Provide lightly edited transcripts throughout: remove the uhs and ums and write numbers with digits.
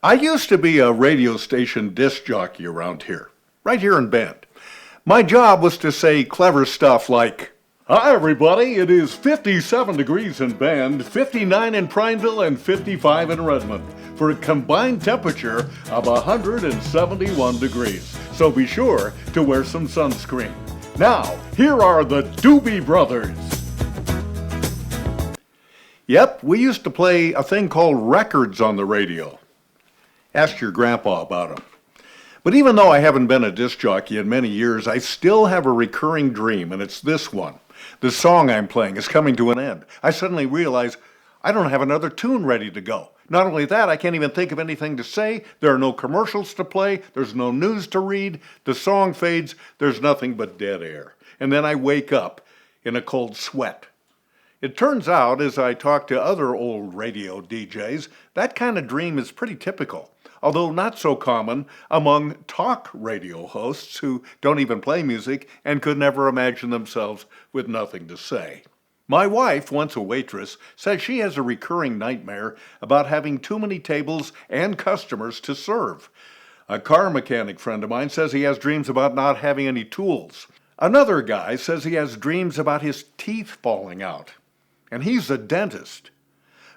I used to be a radio station disc jockey around here, right here in Bend. My job was to say clever stuff like, "Hi everybody, it is 57 degrees in Bend, 59 in Prineville, and 55 in Redmond, for a combined temperature of 171 degrees. So be sure to wear some sunscreen." Now, here are the Doobie Brothers. Yep, we used to play a thing called records on the radio. Ask your grandpa about them. But even though I haven't been a disc jockey in many years, I still have a recurring dream, and it's this one. The song I'm playing is coming to an end. I suddenly realize I don't have another tune ready to go. Not only that, I can't even think of anything to say. There are no commercials to play. There's no news to read. The song fades. There's nothing but dead air. And then I wake up in a cold sweat. It turns out, as I talk to other old radio DJs, that kind of dream is pretty typical, although not so common among talk radio hosts who don't even play music and could never imagine themselves with nothing to say. My wife, once a waitress, says she has a recurring nightmare about having too many tables and customers to serve. A car mechanic friend of mine says he has dreams about not having any tools. Another guy says he has dreams about his teeth falling out. And he's a dentist.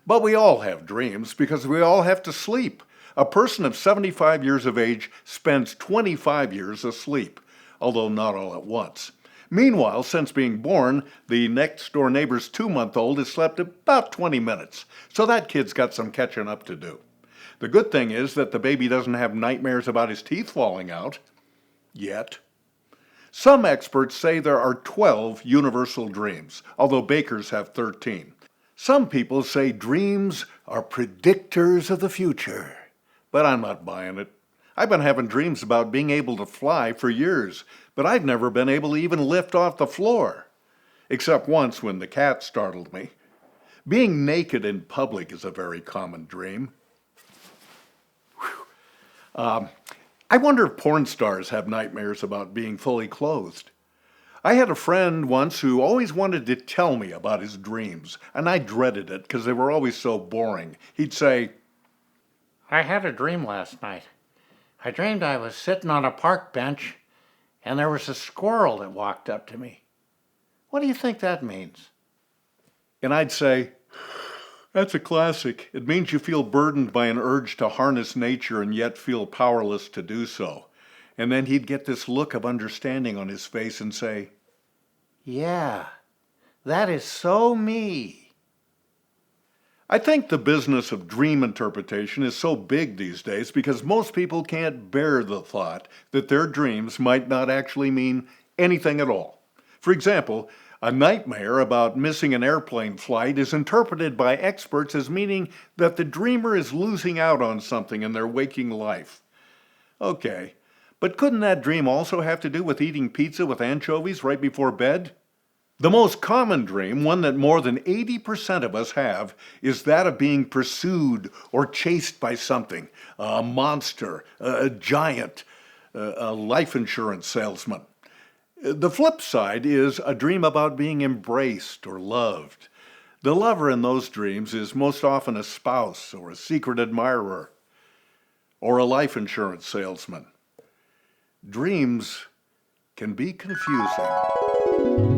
But we all have dreams because we all have to sleep. A person of 75 years of age spends 25 years asleep, although not all at once. Meanwhile, since being born, the next-door neighbor's 2-month-old has slept about 20 minutes, so that kid's got some catching up to do. The good thing is that the baby doesn't have nightmares about his teeth falling out. Yet. Some experts say there are 12 universal dreams, although bakers have 13. Some people say dreams are predictors of the future, but I'm not buying it. I've been having dreams about being able to fly for years, but I've never been able to even lift off the floor, except once when the cat startled me. Being naked in public is a very common dream. I wonder if porn stars have nightmares about being fully clothed. I had a friend once who always wanted to tell me about his dreams, and I dreaded it because they were always so boring. He'd say, "I had a dream last night. I dreamed I was sitting on a park bench and there was a squirrel that walked up to me. What do you think that means?" and I'd say, "That's a classic. It means you feel burdened by an urge to harness nature and yet feel powerless to do so." And then he'd get this look of understanding on his face and say, "Yeah, that is so me." I think the business of dream interpretation is so big these days because most people can't bear the thought that their dreams might not actually mean anything at all. For example, a nightmare about missing an airplane flight is interpreted by experts as meaning that the dreamer is losing out on something in their waking life. Okay, but couldn't that dream also have to do with eating pizza with anchovies right before bed? The most common dream, one that more than 80% of us have, is that of being pursued or chased by something, a monster, a giant, a life insurance salesman. The flip side is a dream about being embraced or loved. The lover in those dreams is most often a spouse or a secret admirer or a life insurance salesman. Dreams can be confusing.